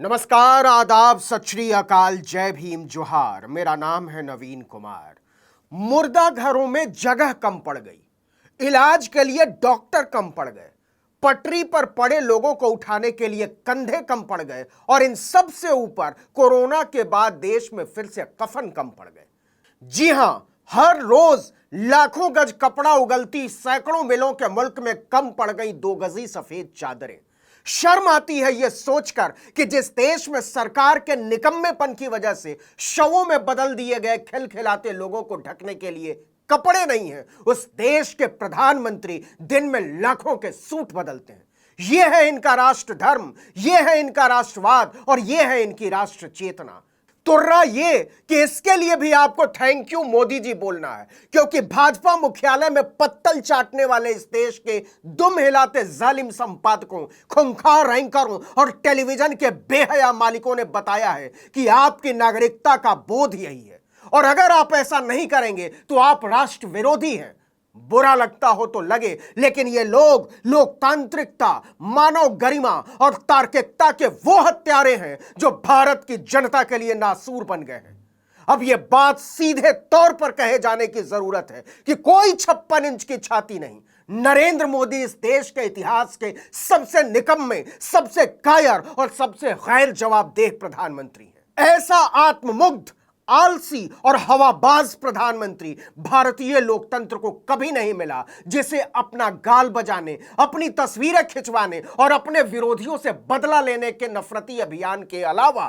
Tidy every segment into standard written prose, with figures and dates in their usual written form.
नमस्कार, आदाब, सत श्री अकाल, जय भीम, जोहार। मेरा नाम है नवीन कुमार। मुर्दा घरों में जगह कम पड़ गई, इलाज के लिए डॉक्टर कम पड़ गए, पटरी पर पड़े लोगों को उठाने के लिए कंधे कम पड़ गए और इन सब से ऊपर कोरोना के बाद देश में फिर से कफन कम पड़ गए। जी हां, हर रोज लाखों गज कपड़ा उगलती सैकड़ों मिलों के मुल्क में कम पड़ गई 2 गजी सफेद चादरें। शर्म आती है यह सोचकर कि जिस देश में सरकार के निकम्मेपन की वजह से शवों में बदल दिए गए खिलखिलाते लोगों को ढकने के लिए कपड़े नहीं हैं, उस देश के प्रधानमंत्री दिन में लाखों के सूट बदलते हैं। यह है इनका राष्ट्र धर्म, यह है इनका राष्ट्रवाद और यह है इनकी राष्ट्र चेतना। तुर्रा ये कि इसके लिए भी आपको थैंक यू मोदी जी बोलना है, क्योंकि भाजपा मुख्यालय में पत्तल चाटने वाले इस देश के दुम हिलाते जालिम संपादकों, खूंखार एंकरों और टेलीविजन के बेहया मालिकों ने बताया है कि आपकी नागरिकता का बोध यही है और अगर आप ऐसा नहीं करेंगे तो आप राष्ट्र विरोधी हैं। बुरा लगता हो तो लगे, लेकिन ये लोग लोकतांत्रिकता, मानव गरिमा और तार्किकता के वो हत्यारे हैं जो भारत की जनता के लिए नासूर बन गए हैं। अब ये बात सीधे तौर पर कहे जाने की जरूरत है कि कोई 56 इंच की छाती नहीं। नरेंद्र मोदी इस देश के इतिहास के सबसे निकम्मे, सबसे कायर और सबसे गैर जवाबदेह प्रधानमंत्री हैं। ऐसा आत्ममुग्ध, आलसी और हवाबाज प्रधानमंत्री भारतीय लोकतंत्र को कभी नहीं मिला, जिसे अपना गाल बजाने, अपनी तस्वीरें खिंचवाने और अपने विरोधियों से बदला लेने के नफरती अभियान के अलावा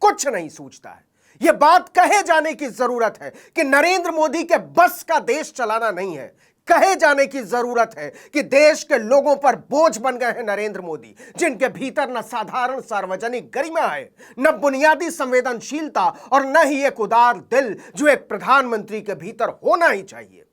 कुछ नहीं सूझता है। यह बात कहे जाने की जरूरत है कि नरेंद्र मोदी के बस का देश चलाना नहीं है। कहे जाने की जरूरत है कि देश के लोगों पर बोझ बन गए हैं नरेंद्र मोदी, जिनके भीतर न साधारण सार्वजनिक गरिमा है, न बुनियादी संवेदनशीलता और न ही एक उदार दिल जो एक प्रधानमंत्री के भीतर होना ही चाहिए।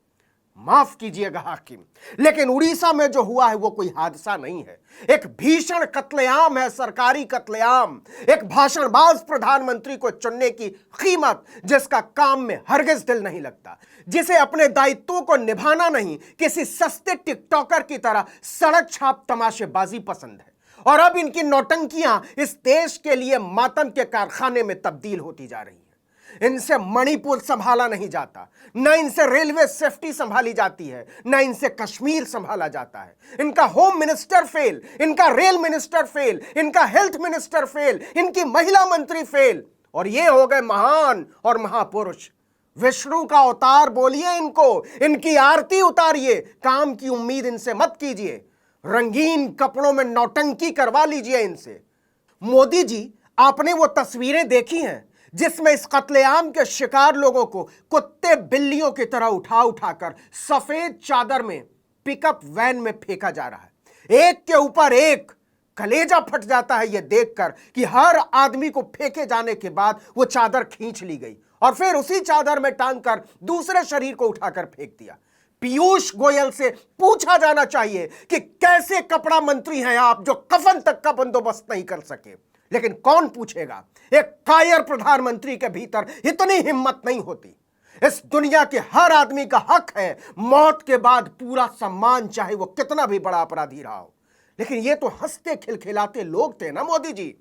माफ कीजिएगा हाकिम, लेकिन उड़ीसा में जो हुआ है वो कोई हादसा नहीं है, एक भीषण कत्लेआम है, सरकारी कत्लेआम। एक भाषणबाज प्रधानमंत्री को चुनने की कीमत जिसका काम में हरगिज दिल नहीं लगता, जिसे अपने दायित्वों को निभाना नहीं, किसी सस्ते टिकटॉकर की तरह सड़क छाप तमाशेबाजी पसंद है। और अब इनकी नौटंकियां इस देश के लिए मातम के कारखाने में तब्दील होती जा रही हैं। इनसे मणिपुर संभाला नहीं जाता, न इनसे रेलवे सेफ्टी संभाली जाती है, न इनसे कश्मीर संभाला जाता है। इनका होम मिनिस्टर फेल, इनका रेल मिनिस्टर फेल, इनका हेल्थ मिनिस्टर फेल, इनकी महिला मंत्री फेल, और ये हो गए महान और महापुरुष। विष्णु का अवतार बोलिए इनको, इनकी आरती उतारिए, काम की उम्मीद इनसे मत कीजिए, रंगीन कपड़ों में नौटंकी करवा लीजिए इनसे। मोदी जी, आपने वो तस्वीरें देखी हैं जिसमें इस कत्लेआम के शिकार लोगों को कुत्ते बिल्लियों की तरह उठा उठाकर सफेद चादर में पिकअप वैन में फेंका जा रहा है। एक के ऊपर एक कलेजा फट जाता है यह देखकर कि हर आदमी को फेंके जाने के बाद वो चादर खींच ली गई और फिर उसी चादर में टांग कर दूसरे शरीर को उठाकर फेंक दिया। पीयूष गोयल से पूछा जाना चाहिए कि कैसे कपड़ा मंत्री हैं आप जो कफन तक का बंदोबस्त नहीं कर सके। लेकिन कौन पूछेगा, एक कायर प्रधानमंत्री के भीतर इतनी हिम्मत नहीं होती। इस दुनिया के हर आदमी का हक है मौत के बाद पूरा सम्मान, चाहे वो कितना भी बड़ा अपराधी रहा हो। लेकिन ये तो हंसते खिलखिलाते लोग थे ना मोदी जी,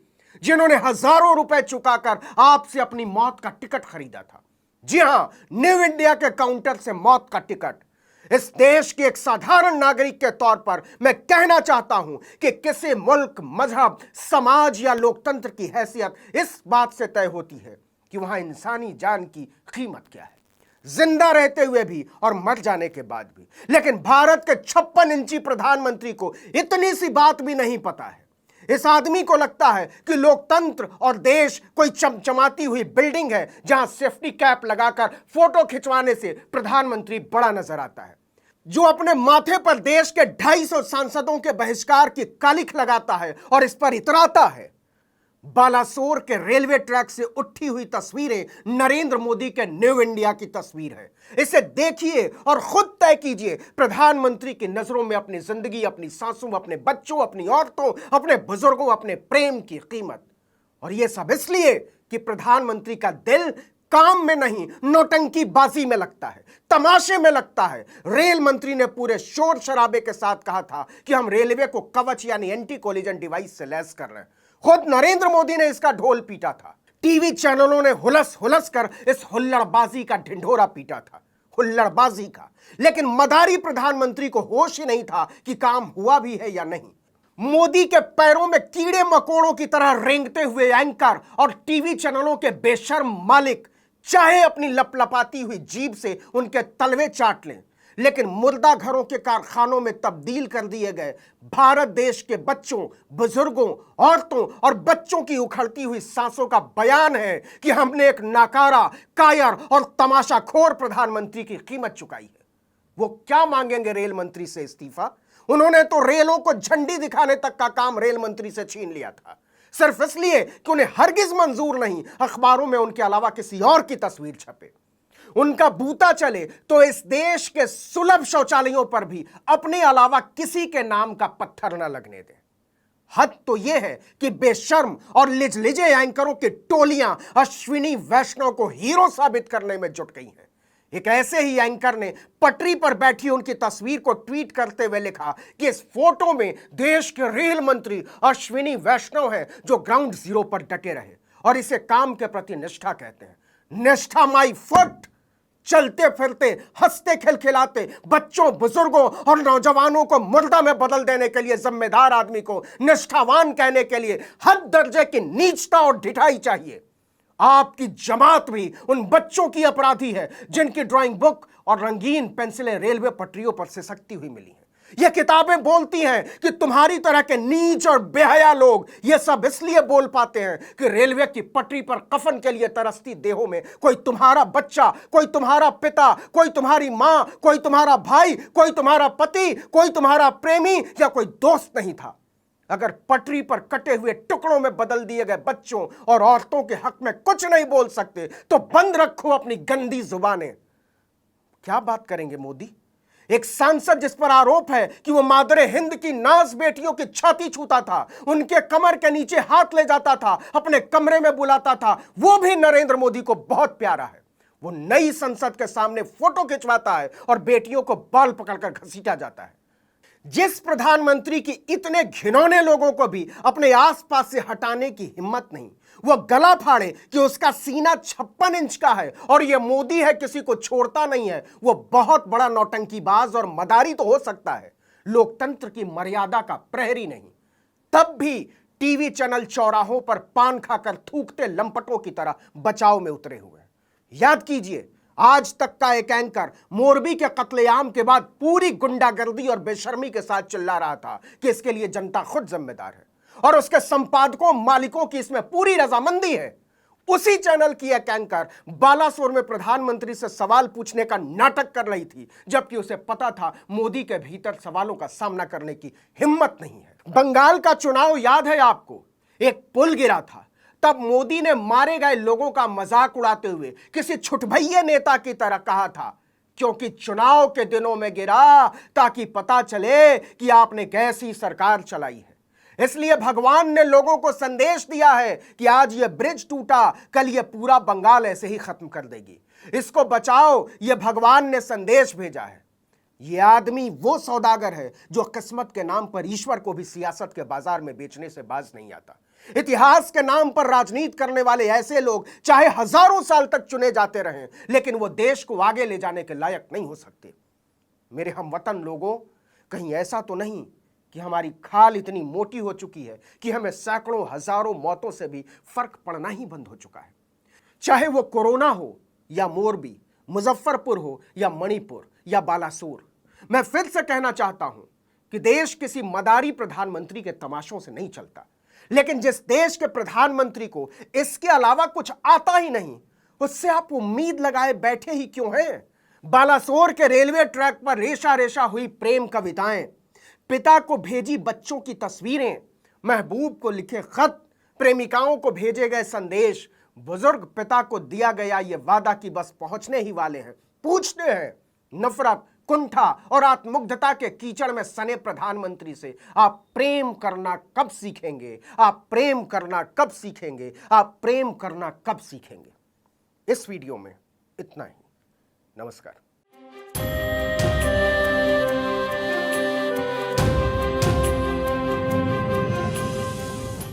जिन्होंने हजारों रुपए चुकाकर आपसे अपनी मौत का टिकट खरीदा था। जी हां, न्यू इंडिया के काउंटर से मौत का टिकट। इस देश के एक साधारण नागरिक के तौर पर मैं कहना चाहता हूं कि किसी मुल्क, मजहब, समाज या लोकतंत्र की हैसियत इस बात से तय होती है कि वहां इंसानी जान की कीमत क्या है, जिंदा रहते हुए भी और मर जाने के बाद भी। लेकिन भारत के 56 इंची प्रधानमंत्री को इतनी सी बात भी नहीं पता है। इस आदमी को लगता है कि लोकतंत्र और देश कोई चमचमाती हुई बिल्डिंग है जहां सेफ्टी कैप लगाकर फोटो खिंचवाने से प्रधानमंत्री बड़ा नजर आता है, जो अपने माथे पर देश के 250 सांसदों के बहिष्कार की कालिख लगाता है और इस पर इतराता है। बालासोर के रेलवे ट्रैक से उठी हुई तस्वीरें नरेंद्र मोदी के न्यू इंडिया की तस्वीर है। इसे देखिए और खुद तय कीजिए प्रधानमंत्री की नजरों में अपनी जिंदगी, अपनी सांसों, अपने बच्चों, अपनी औरतों, अपने बुजुर्गों, अपने प्रेम की कीमत। और यह सब इसलिए कि प्रधानमंत्री का दिल काम में नहीं, नौटंकी बाजी में लगता है, तमाशे में लगता है। रेल मंत्री ने पूरे शोर शराबे के साथ कहा था कि हम रेलवे को कवच यानी एंटी कोलिजन डिवाइस से लैस कर रहे हैं। खुद नरेंद्र मोदी ने इसका ढोल पीटा था। टीवी चैनलों ने हुलस हुलस कर इस हुल्लड़बाजी का ढिंढोरा पीटा था, हुल्लड़बाजी का। लेकिन मदारी प्रधानमंत्री को होश ही नहीं था कि काम हुआ भी है या नहीं। मोदी के पैरों में कीड़े मकोड़ों की तरह रेंगते हुए एंकर और टीवी चैनलों के बेशर्म मालिक चाहे अपनी लपलपाती हुई जीभ से उनके तलवे चाट लें, लेकिन मुर्दा घरों के कारखानों में तब्दील कर दिए गए भारत देश के बच्चों, बुजुर्गों, औरतों और बच्चों की उखड़ती हुई सांसों का बयान है कि हमने एक नाकारा, कायर और तमाशाखोर प्रधानमंत्री की कीमत चुकाई है। वो क्या मांगेंगे रेल मंत्री से इस्तीफा? उन्होंने तो रेलों को झंडी दिखाने तक का काम रेल मंत्री से छीन लिया था, सिर्फ इसलिए कि उन्हें हरगिज मंजूर नहीं अखबारों में उनके अलावा किसी और की तस्वीर छपे। उनका बूता चले तो इस देश के सुलभ शौचालयों पर भी अपने अलावा किसी के नाम का पत्थर न लगने दें। हद तो यह है कि बेशर्म और लिजलिजे एंकरों की टोलियां अश्विनी वैष्णव को हीरो साबित करने में जुट गई हैं। एक ऐसे ही एंकर ने पटरी पर बैठी उनकी तस्वीर को ट्वीट करते हुए लिखा कि इस फोटो में देश के रेल मंत्री अश्विनी वैष्णव हैं जो ग्राउंड जीरो पर डटे रहे और इसे काम के प्रति निष्ठा कहते हैं। निष्ठा माई फुट। चलते फिरते, हंसते खिलखिलाते बच्चों, बुजुर्गों और नौजवानों को मुर्दा में बदल देने के लिए जिम्मेदार आदमी को निष्ठावान कहने के लिए हद दर्जे की नीचता और ढिठाई चाहिए। आपकी जमात भी उन बच्चों की अपराधी है जिनकी ड्राइंग बुक और रंगीन पेंसिलें रेलवे पटरियों पर सिसकती हुई मिली हैं। ये किताबें बोलती हैं कि तुम्हारी तरह के नीच और बेहया लोग ये सब इसलिए बोल पाते हैं कि रेलवे की पटरी पर कफन के लिए तरसती देहों में कोई तुम्हारा बच्चा, कोई तुम्हारा पिता, कोई तुम्हारी मां, कोई तुम्हारा भाई, कोई तुम्हारा पति, कोई तुम्हारा प्रेमी या कोई दोस्त नहीं था। अगर पटरी पर कटे हुए टुकड़ों में बदल दिए गए बच्चों और औरतों के हक में कुछ नहीं बोल सकते तो बंद रखो अपनी गंदी जुबानें। क्या बात करेंगे मोदी? एक सांसद जिस पर आरोप है कि वो मादरे हिंद की नाज बेटियों की छाती छूता था, उनके कमर के नीचे हाथ ले जाता था, अपने कमरे में बुलाता था, वो भी नरेंद्र मोदी को बहुत प्यारा है। वो नई संसद के सामने फोटो खिंचवाता है और बेटियों को बाल पकड़कर घसीटा जाता है। जिस प्रधानमंत्री की इतने घिनौने लोगों को भी अपने आसपास से हटाने की हिम्मत नहीं, वो गला फाड़े कि उसका सीना 56 इंच का है और ये मोदी है किसी को छोड़ता नहीं है, वो बहुत बड़ा नौटंकीबाज और मदारी तो हो सकता है, लोकतंत्र की मर्यादा का प्रहरी नहीं। तब भी टीवी चैनल चौराहों पर पान खाकर थूकते लंपटों की तरह बचाव में उतरे हुए हैं। याद कीजिए, आज तक का एक एंकर मोरबी के कत्लेआम के बाद पूरी गुंडागर्दी और बेशर्मी के साथ चिल्ला रहा था कि इसके लिए जनता खुद जिम्मेदार है और उसके संपादकों, मालिकों की इसमें पूरी रजामंदी है। उसी चैनल की एक एंकर बालासोर में प्रधानमंत्री से सवाल पूछने का नाटक कर रही थी, जबकि उसे पता था मोदी के भीतर सवालों का सामना करने की हिम्मत नहीं है। बंगाल का चुनाव याद है आपको? एक पुल गिरा था, तब मोदी ने मारे गए लोगों का मजाक उड़ाते हुए किसी छुटभैये नेता की तरह कहा था, क्योंकि चुनाव के दिनों में गिरा ताकि पता चले कि आपने कैसी सरकार चलाई है। इसलिए भगवान ने लोगों को संदेश दिया है कि आज ये ब्रिज टूटा, कल ये पूरा बंगाल ऐसे ही खत्म कर देगी, इसको बचाओ, ये भगवान ने संदेश भेजा है। ये आदमी वो सौदागर है जो किस्मत के नाम पर ईश्वर को भी सियासत के बाजार में बेचने से बाज नहीं आता। इतिहास के नाम पर राजनीति करने वाले ऐसे लोग चाहे हजारों साल तक चुने जाते रहें, लेकिन वो देश को आगे ले जाने के लायक नहीं हो सकते। मेरे हमवतन लोगों, कहीं ऐसा तो नहीं कि हमारी खाल इतनी मोटी हो चुकी है कि हमें सैकड़ों हजारों मौतों से भी फर्क पड़ना ही बंद हो चुका है। चाहे वो कोरोना हो या मोरबी, मुजफ्फरपुर हो या मणिपुर या बालासोर, मैं फिर से कहना चाहता हूं कि देश किसी मदारी प्रधानमंत्री के तमाशों से नहीं चलता, लेकिन जिस देश के प्रधानमंत्री को इसके अलावा कुछ आता ही नहीं, उससे आप उम्मीद लगाए बैठे ही क्यों हैं? बालासोर के रेलवे ट्रैक पर रेशा रेशा हुई प्रेम कविताएं, पिता को भेजी बच्चों की तस्वीरें, महबूब को लिखे खत, प्रेमिकाओं को भेजे गए संदेश, बुजुर्ग पिता को दिया गया ये वादा कि बस पहुंचने ही वाले हैं, पूछते हैं नफरत, कुंठा और आत्मुग्धता के कीचड़ में सने प्रधानमंत्री से आप प्रेम करना कब सीखेंगे? आप प्रेम करना कब सीखेंगे? आप प्रेम करना कब सीखेंगे? इस वीडियो में इतना ही। नमस्कार।